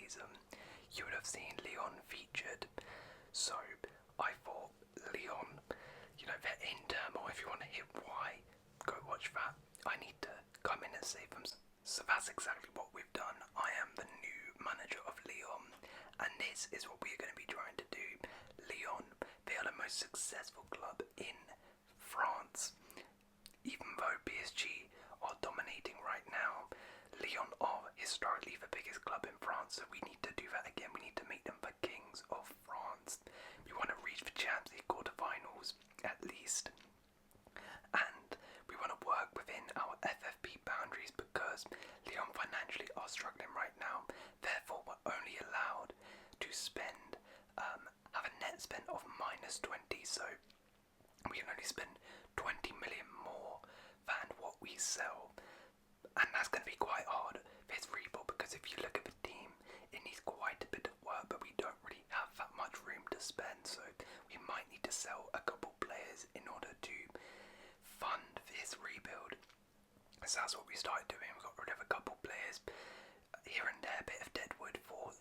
season, you would have seen Lyon featured. So I thought Lyon, they're in turmoil. If you want to hit why, go watch that. I need to come in and save them. So that's exactly what we've done. I am the new manager of Lyon, and this is what we're going to be trying to do. Lyon, they are the most successful club in France. Even though PSG are dominating right now, Lyon are historically the biggest club in France, so we need to do that again. We need to make them the kings of France. We want to reach the Champions League quarterfinals at least, and we want to work within our FFP boundaries because Lyon financially are struggling right now. Therefore, we're only allowed to spend, have a net spend of -20, so we can only spend 20 million more than what we sell. And that's going to be quite hard for his rebuild, because if you look at the team, it needs quite a bit of work, but we don't really have that much room to spend, so we might need to sell a couple players in order to fund this rebuild. So that's what we started doing. We got rid of a couple players here and there, a bit of deadwood for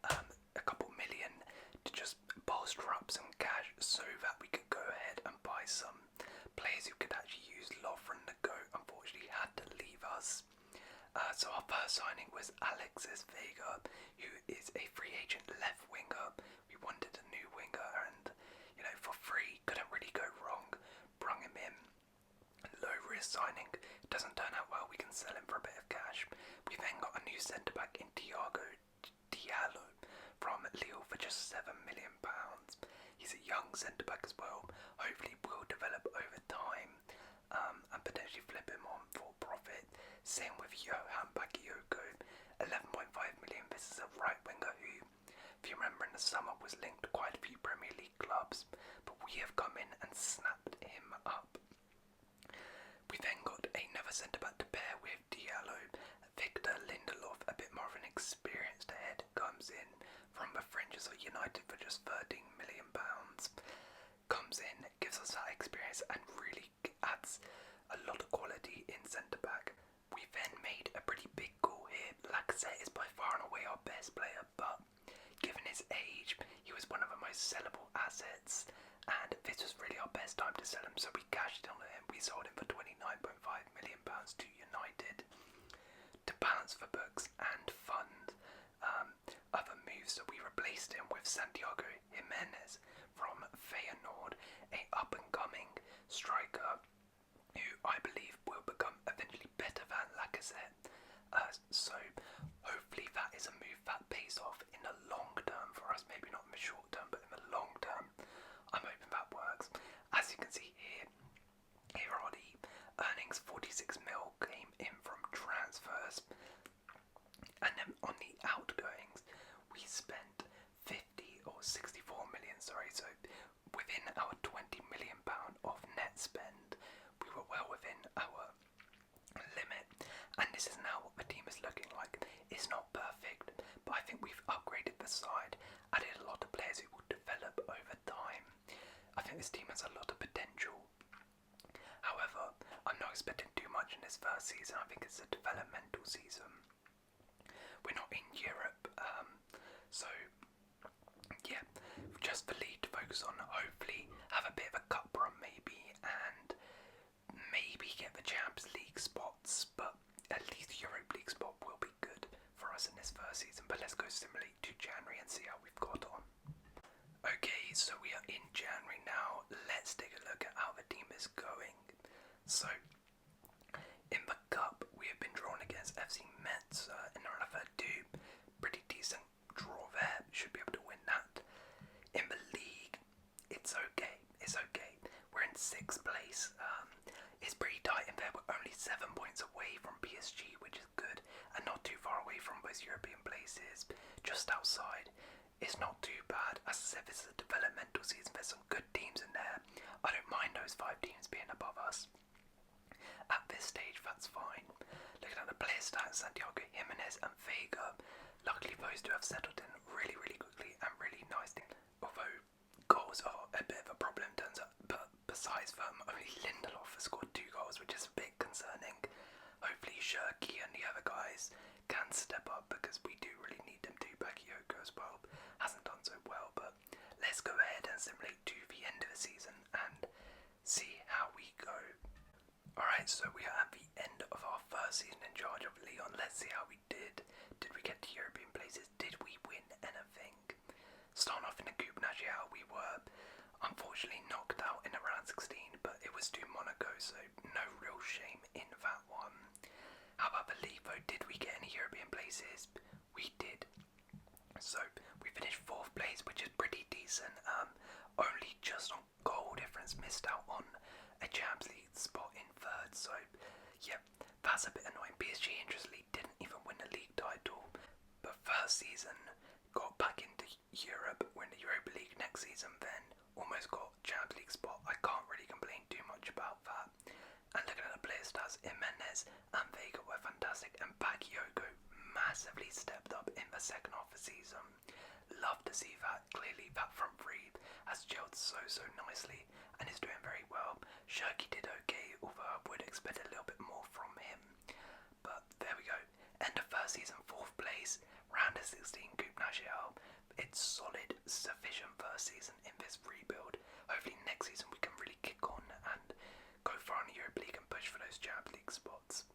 a couple million to just bolster up some cash so that we could go ahead and buy some players who could actually use Lovren. The GOAT unfortunately had to leave us. So our first signing was Alexis Vega, who is a free agent left winger. We wanted a new winger, and for free, couldn't really go wrong. Brung him in. Low risk signing. Doesn't turn out well, we can sell him for a bit of cash. We then got a new centre back in Thiago Diallo from Lille for just £7 million. He's a young centre back as well. Hopefully will develop over time, and potentially flip him on for profit. Same with Johan Bakayoko, 11.5 million. This is a right winger who, if you remember in the summer, was linked to quite a few Premier League clubs, but we have come in and snapped him up. We then got another centre back to pair with Diallo. Victor Lindelof, a bit more of an experienced head, comes in from the fringes of United for just £13 million. Comes in, gives us that experience, and really adds a lot of quality in centre back. We then made a pretty big call here. Lacazette is by far and away our best player, but given his age, he was one of the most sellable assets, and this was really our best time to sell him, so we cashed in on him. We sold him for £29.5 million to United to balance the books and fund other moves. So we replaced him with Santiago Jimenez from Feyenoord, a up-and-coming striker who I believe will become eventually better than Lacazette. So hopefully that is a move that pays off in the long term for us. Maybe not in the short term, but in the long term, I'm hoping that works. As you can see here are the earnings. 46 mil came in from transfers, and then on the outgoings we spent 64 million, sorry. So within our £20 million of net spend, we were well within our limit, and this is now what the team is looking like. It's not perfect, but I think we've upgraded the side, added a lot of players who will develop over time. I think this team has a lot of potential. However, I'm not expecting too much in this first season. I think it's a developmental season. We're not in Europe, so yeah, just the league to focus on. Hopefully have a bit of a cup run maybe, and maybe get the Champions League spots, but at least the Europa League spot will be good for us in this first season. But let's go simulate to January and see how we've got on. Okay, so we are in January now. Let's take a look at how the team is going. So in the cup we have been drawn against FC Metz in the Run 2. Pretty decent draw there, should be able to win that. In the league, it's okay. We're in 6th place. It's pretty tight in there. We're only 7 points away from PSG, which is good, and not too far away from those European places. Just outside. It's not too bad. As I said, this is a developmental season. There's some good teams in there. I don't mind those 5 teams being above us. At this stage, that's fine. Looking at the player stats, Santiago Jimenez and Vega, luckily those two have settled in really, really quickly and really nicely. Although goals are a bit of a problem, turns out, but besides them, only Lindelof has scored 2 goals, which is a bit concerning. Hopefully Shirky and the other guys can step up, because we do really need them to. Back as well hasn't done so well, but let's go ahead and simulate to the end of the season and see how we go. Alright, so we are at the end of our first season in charge of Lyon. Let's see how we did. Did we get to European places? Did we win anything? Starting off in the Coupe Nationale, we were unfortunately knocked out in the round 16, but it was to Monaco, so no real shame in that one. How about the League though? Did we get any European places? We did. So we finished 4th place, which is pretty decent. Only just on goal difference, missed out on a Champions League spot in 3rd. So yeah, that's a bit annoying. PSG interestingly didn't even win the league title, but first season got back into Europe, win the Europa League next season, then almost got Champions League spot. I can't really complain too much about that. And looking at the player stats, Jimenez and Vega were fantastic, and Bakayoko massively stepped up in the second half of the season. Love to see that. Clearly that front three has gelled so nicely and is doing very well. Shirky did okay, although I would expect a little bit more from him. But there we go. End of first season, 4th place, round of 16 Coupe Nationale. It's solid, sufficient first season in this rebuild. Hopefully next season we can really kick on and go far in the Europa League and push for those Champions League spots.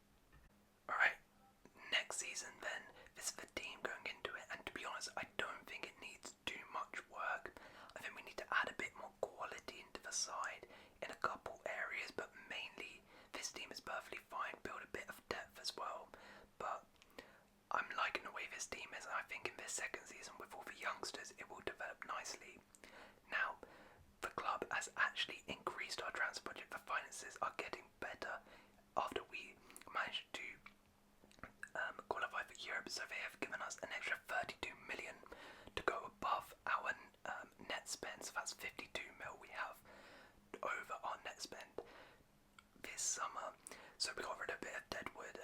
Alright, next season then, this is the team going into it, and to be honest, I don't think it needs too much work. I think we need to add a bit more quality into the side in a couple areas, but mainly this team is perfectly fine, build a bit of depth as well. But I'm liking the way this team is, and I think in this second season with all the youngsters it will develop nicely. Now, the club has actually increased our transfer budget. The finances are getting better after we managed to qualify for Europe, so they have given us an extra 32 million to go above our net spend, so that's 52 mil we have over our net spend this summer. So we got rid of a bit of deadwood,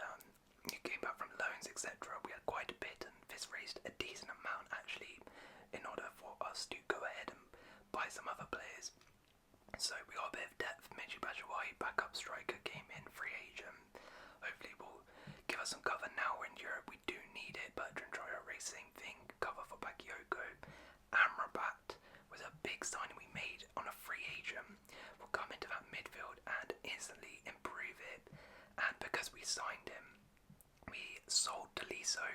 you came back from loans, etc. We had quite a bit, and this raised a decent amount actually in order for us to go ahead and buy some other players. So we got a bit of depth. Michy Batshuayi, backup striker, came in free agent. Hopefully will give us some cover now we're in Europe. We do need it. Bertrand Traoré, same thing, cover for Bakayoko. Amrabat was a big signing we made on a free agent. We'll come into that midfield and instantly improve it. And because we signed him, we sold Deliso,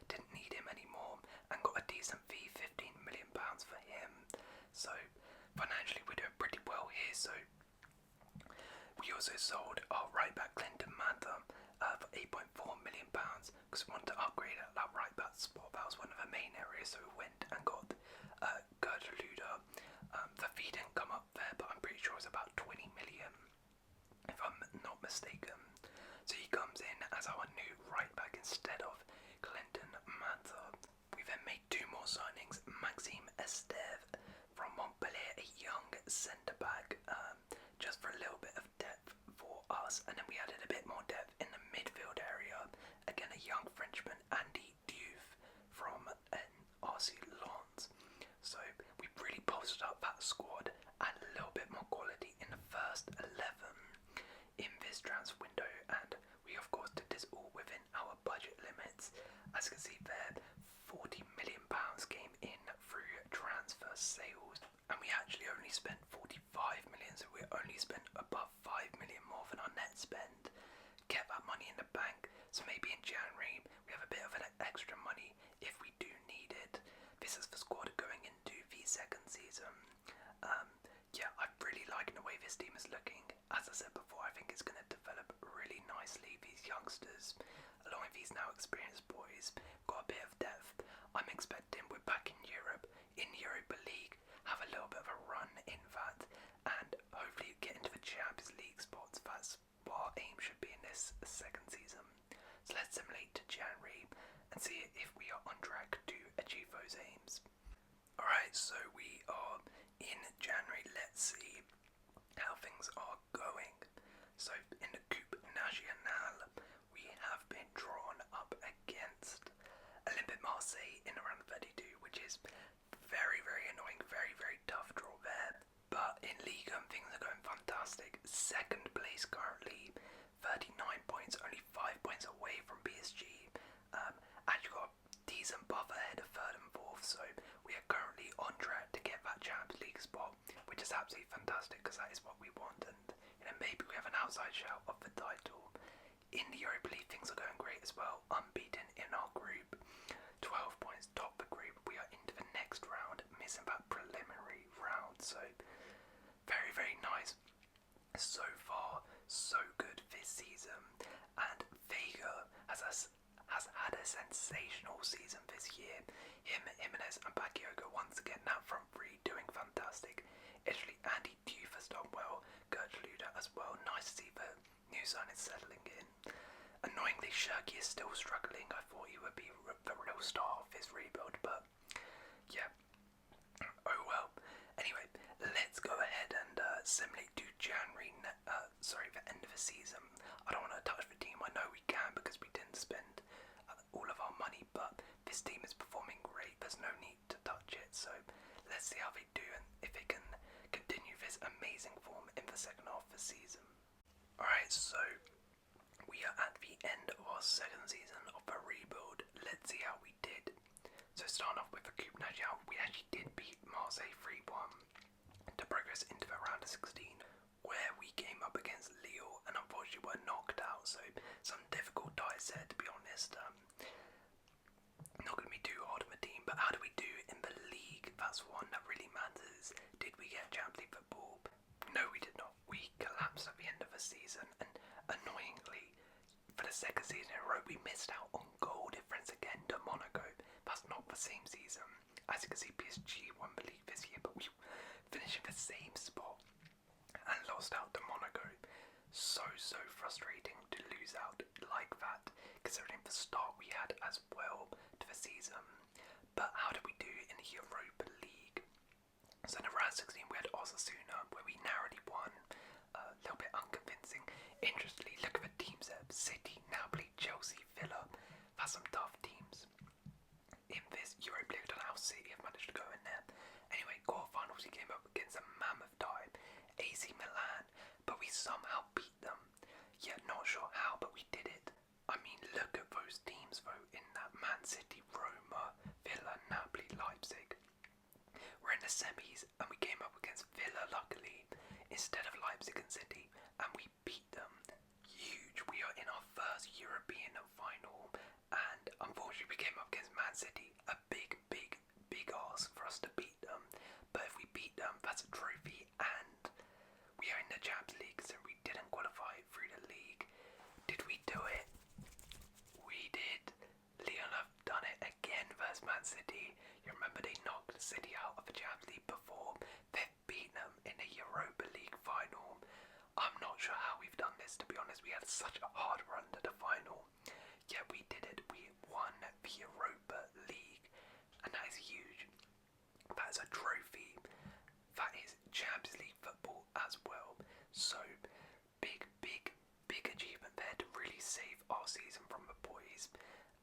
didn't need him anymore, and got a decent fee, £15 million for him. So financially we're doing pretty well here. So we also sold our right back Clinton Mantha for £8.4 million because we wanted to upgrade that right back spot. That was one of the main areas, so we went and got Gerd Luder. The fee didn't come up there, but I'm pretty sure it's about 20 million if I'm not mistaken. So he comes in as our new right back instead of Clinton Mantha. We then made 2 more signings. Maxime Esteve from Montpellier, a young centre back, just for a little bit of depth for us, and then we added a bit more depth in the midfield area. Again, a young Frenchman, Andy Diouf from RC Lens. So we really bolstered up that squad, and a little bit more quality in the first 11 in this transfer window, and we of course did this all within our budget limits. As you can see there, £40 million came in through transfer sales, and we actually only spent 45 million, so we only spent above 5 million more than our net spend. Kept that money in the bank, so maybe in January we have a bit of an extra money if we do need it. This is the squad going into the second season. Yeah, I'm really liking the way this team is looking. As I said before, I think it's going to develop really nicely. These youngsters, along with these now experienced boys, got a bit of depth. I'm expecting we're back in Europe, in the Europa League, have a little bit of a run in that, and hopefully get into the Champions League spots. That's what our aim should be in this second season. So let's simulate to January and see if we are on track to achieve those aims. Alright, so we are in January. Let's see how things are going. So in the Coupe Nationale, we have been drawn up against Olympique Marseille in around 32, which is very annoying, very tough draw there. But in Ligue 1 things are going fantastic. Second place currently, 39 points, only 5 points away from PSG. Actually got a decent buffer ahead of 3rd and 4th, so fantastic because that is what we want, and maybe we have an outside shout of the title. In the Europa League, things are going great as well. Unbeaten in our group, 12 points top the group. We are into the next round, missing that preliminary round, so very, very nice. So far, so good this season, and Vega has had a sensational season this year. Jimenez and Bakayoko once again now front three, doing fantastic. Italy, Andy Diouf has done well, Gertrude as well. Nice to see the new signings settling in. Annoyingly, Shirky is still struggling. I thought he would be the real star of his rebuild, but yeah, oh well. Anyway, let's go ahead and simulate to January, the end of the season. I don't want to touch the team. I know we can because we didn't spend all of our money, but this team is performing great. There's no need to touch it, so let's see how they do and if they can continue this amazing form in the second half of the season. Alright, so we are at the end of our second season of the rebuild. Let's see how we did. So starting off with the Coupe National, we actually did beat Marseille 3-1 to progress into the round of 16, where we came up against Lyon and unfortunately were knocked out. So some difficult ties there, to be honest. Not going to be too hard on the team, but how do we do in the league? That's one that really matters. Did we get Champions League football? No, we did not. We collapsed at the end of the season, and annoyingly, for the second season in a row, we missed out on goal difference again to Monaco. That's not the same season. As you can see, PSG won the league this year, but we finished in the same spot and lost out to Monaco. So frustrating to lose out like that, considering the start we had as well to the season. But how did we do in the Europa League? So in the round 16 we had Osasuna, where we narrowly won. A little bit unconvincing. Interestingly, look at the teams there. City, Napoli, Chelsea, Villa. That's some tough teams in this Europa League. I don't know how City have managed to go in there. Anyway, quarterfinals we came up against a mammoth tie, AC Milan, but we somehow beat them. Yeah, not sure how, but we did it. I mean, look at those teams though in that: Man City, Roma, Villa, Napoli, Leipzig. We're in the semis and we came up against Villa, luckily, instead of Leipzig and City, and we beat them. Huge. We are in our first European final, and unfortunately we came up against Man City. A big ask for us to beat them, but if we beat them, that's a trophy, and we are in the Champions League, so we didn't qualify through the league. Did we do it? We did. Lyon have done it again versus Man City. You remember they knocked City out of the Champions League before. They've beaten them in the Europa League final. I'm not sure how we've done this, to be honest. We had such a hard run to the final. Yeah, we did it. We won the Europa League, and that is huge. That is a trophy. That is Champions League football as well. So big achievement there to really save our season from the boys.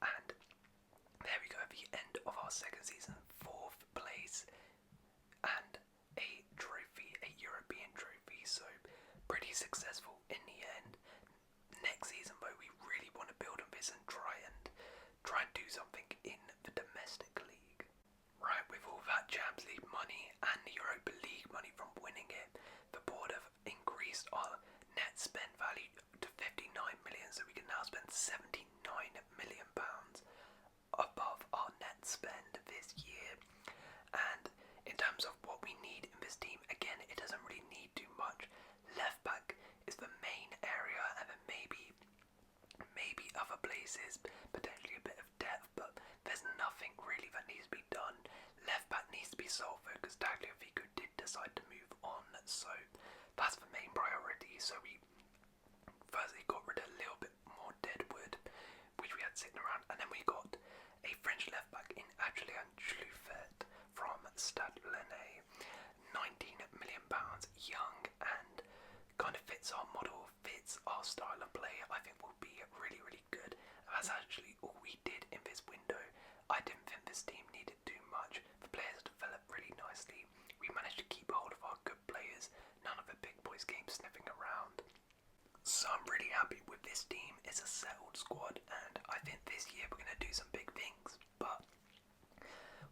And there we go at the end of our second season, 4th place and a trophy, a European trophy. So pretty successful in the end. Next season though, we really want to build on this and try and do something in the domestic league. Right, with all that Champions League money and the Europa League money from winning it, the board have increased our net spend value to 59 million, so we can now spend 79 million pounds above our net spend this year. And in terms of what we need in this team, again, it doesn't really need too much. Left back is the main area, and then maybe other places, potentially a bit of depth, but there's nothing really that needs to be done. Left back needs to be solved because Tagliafico did decide to move on, so that's the main priority. So we firstly got rid of a little bit more deadwood, which we had sitting around, and then we got a French left back in Adrien Schluffert from Stade Rennais, 19 million pounds, young and kind of fits our model, fits our style of play. I think will be really good. And that's actually all we did in this window. I didn't think this team needed too much. The players developed really nicely. We managed to keep hold of our good players. None of the big boys came sniffing around. So I'm really happy with this team. It's a settled squad, and I think this year we're going to do some big things. But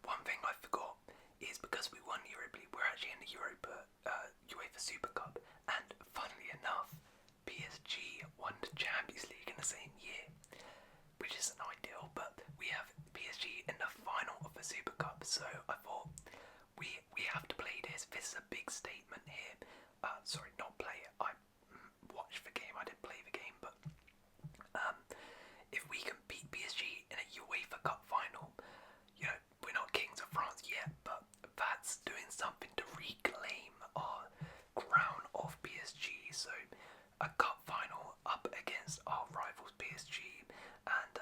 one thing I forgot is because we won the Europa League, we're actually in the UEFA Super Cup, and funnily enough, PSG won the Champions League in the same year, which isn't ideal, but we have PSG in the final of the Super Cup, so I thought we have to play this. This is a big statement here. Sorry, not play it. I watched the game. I didn't play the game, but if we can beat PSG in a UEFA Cup final, you know, we're not kings of France yet, but that's doing something to reclaim our crown of PSG. So a cup final up against our rivals PSG, and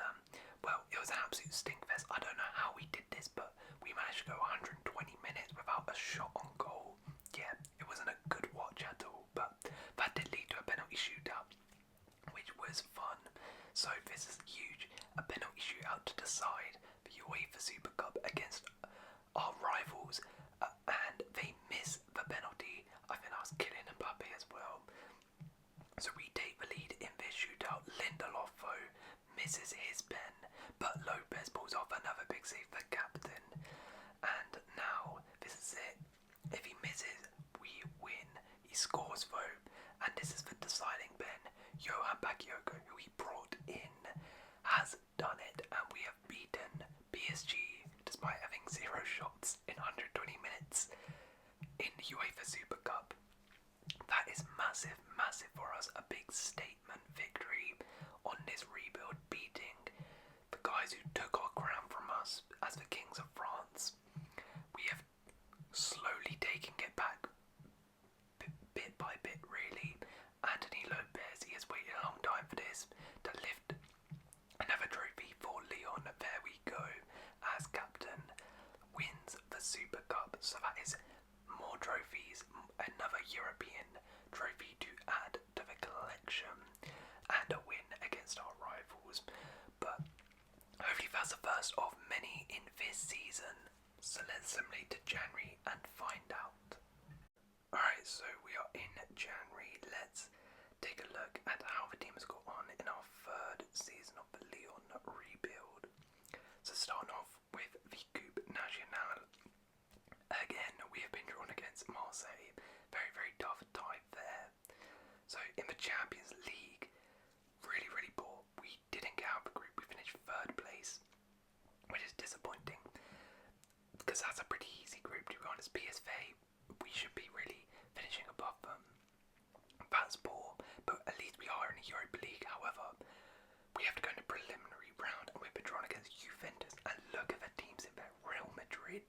well, it was an absolute stinkfest. I don't know how we did this, but we managed to go 120 minutes without a shot on goal. Yeah, it wasn't a good watch at all, but that did lead to a penalty shootout, which was fun. So this is huge, a penalty shootout to decide the UEFA Super Cup against our rivals, and they miss the penalty. I think I was killing Mbappe as well. So we take the lead in this shootout. Lindelof though misses his pen, but Lopez pulls off another big save for captain. And now this is it. If he misses, we win. He scores though, and this is the deciding pen. Johan Bakayoko, who he brought in, has done it, and we have beaten PSG despite having 0 shots in 120 minutes in the UEFA Super Cup. That is massive, massive for us. A big statement victory on this rebuild, beating the guys who took our crown from us as the kings of France. We have slowly taken it back, bit by bit, really. Anthony Lopez, he has waited a long time for this, to lift another trophy for Lyon. There we go, as captain, wins the Super Cup. So that is more trophies, another European trophy to add to the collection, and a win against our rivals. But hopefully that's the first of many in this season. So let's simulate to January and find out. Alright, so we are in January. Let's take a look at how the team has got on in our third season of the Lyon rebuild. So starting off with the Coupe Nationale. Again, we have been drawn against Marseille. Very, very tough tie there. So in the Champions League, really, really poor. We didn't get out of the group. We finished third place, which is disappointing, because that's a pretty easy group, to be honest. PSV, we should be really finishing above them. That's poor, but at least we are in the Europa League. However, we have to go in the preliminary round, and we've been drawn against Juventus. And look at the teams in there: Real Madrid,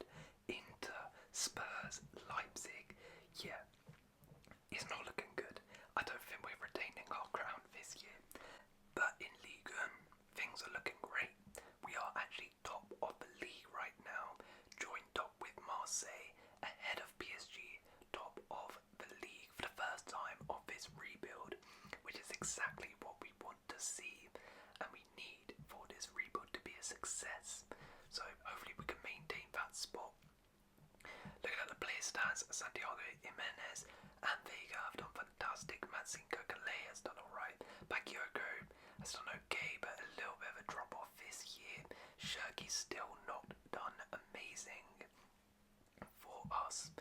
Inter, Spurs, Leipzig. Yeah, it's not looking good. I don't think we're retaining our crown this year. But in Ligue 1, things are looking great. We are actually top of the league right now, joint top with Marseille, ahead of PSG, top of the league for the first time of this rebuild, which is exactly what we want to see and we need for this rebuild to be a success. So hopefully we can maintain that spot. Looking at the player stats, Santiago Jimenez and Vega have done fantastic. Matsinko Calais has done alright. Bakayoko has done okay, but a little bit of a drop off this year. Shirky's still not done amazing for us.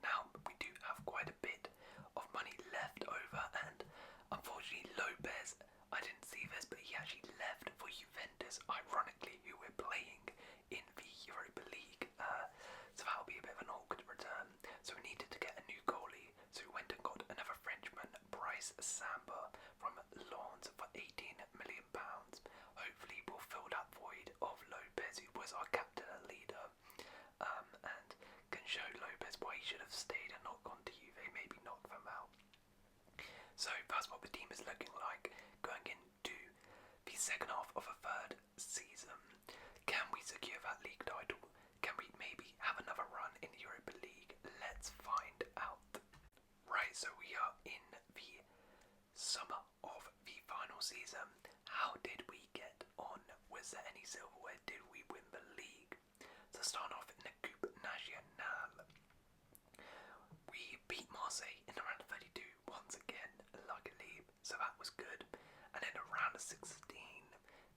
Now we do have quite a bit of money left over, and unfortunately Lopez, I didn't see this, but he actually left for Juventus, ironically, who we're playing in the Europa League. So that'll be a bit of an awkward return. So we needed to get a new goalie, so we went and got another Frenchman, Bryce Samba from Lens for £18 million. Hopefully we'll fill that void of Lopez, who was our captain and leader, and can show Lopez why he should have stayed and not gone to Juve, maybe knock them out. So that's what the team is looking like going into the second half of a third season. Can we secure that league title? Can we maybe have another run in the Europa League? Let's find out. Right, so we are in the summer of the final season. How did we get on? Was there any silverware? Did we win the league? So start off in the Coupe Nationale. We beat Marseille in the round of 32 once again, luckily, so that was good. And in the round of 16,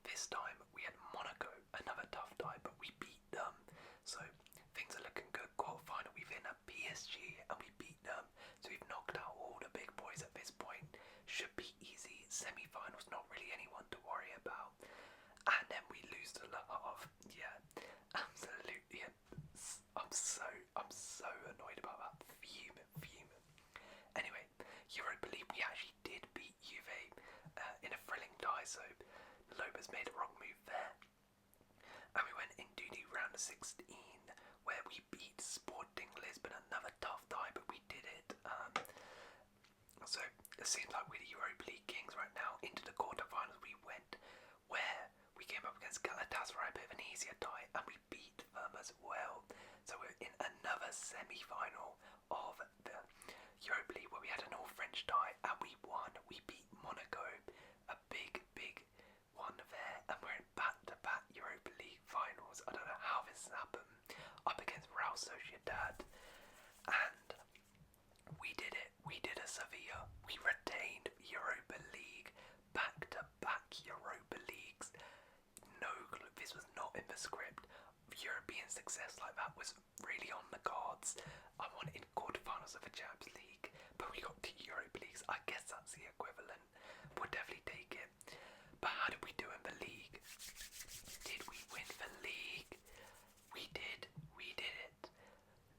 this time we had Monaco, another tough tie, but we beat them. So things are looking good. Quarterfinal, we've been at PSG and we beat them. made a wrong move there. And we went into the round of 16 where we beat Sporting Lisbon, another tough tie, but we did it. So it seems like we're the Europa League kings right now. Into the quarterfinals we went, where we came up against Galatasaray, a bit of an easier tie, and we beat them as well. So we're in another semi-final of the Europa League where we had an all-French tie, and we won. We beat Monaco, a big one there, and we're in back-to-back Europa League finals. I don't know how this has happened. Up against Real Sociedad, and we did it. We did a Sevilla. We retained Europa League, back-to-back Europa Leagues. No, this was not in the script. European success like that was really on the cards. I wanted quarterfinals of the Champions League, but we got to Europa Leagues. I guess that's the equivalent. We'll definitely take it. But how did we do in the league? Did we win the league? We did. We did it.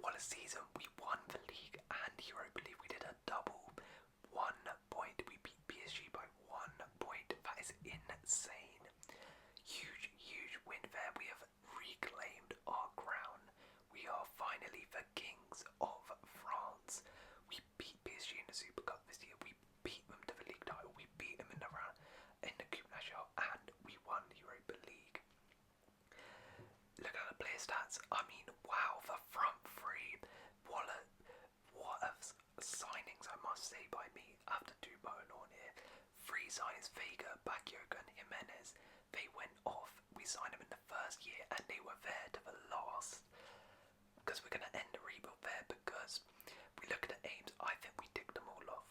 What a season. We won the league and Europa League. We did a double. 1 point. We beat PSG by 1 point. That is insane. Huge win there. We have reclaimed our crown. We are finally the kings of France. We beat PSG in the Super Cup this year. We beat them to the league title. We beat them in the round in the Coupe Nationale, and we won the Europa League. Look at the player stats. I mean, wow, the front three. What a signings, I must say, by me. I have to do bone on here. 3 signings: Vega, Bakayoko, and Jimenez. They went off. We signed them in the first year, and they were there to the last. Because we're going to end the rebuild there, because we look at the aims. I think we ticked them all off.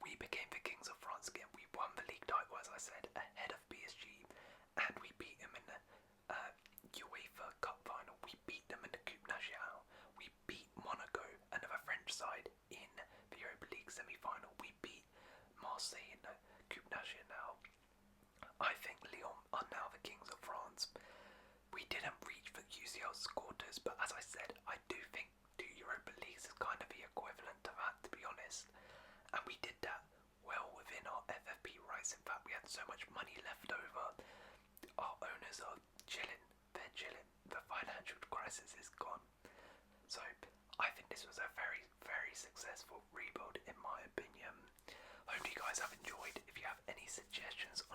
We became the kings of France again. We won the league title, as I said, ahead of PSG, and we beat them in the UEFA Cup final. We beat them in the Coupe Nationale. We beat Monaco, another French side, in the Europa League semi-final. We beat Marseille in the Coupe Nationale. I think Lyon are now the kings of France. We didn't reach the UCL quarters, but as I said, I do think the Europa Leagues is kind of the equivalent to that, to be honest. And we did that well within our FFP rights. In fact, we had so much money left over. Our owners are chilling. They're chilling. The financial crisis is gone. So I think this was a very successful rebuild, in my opinion. Hope you guys have enjoyed. If you have any suggestions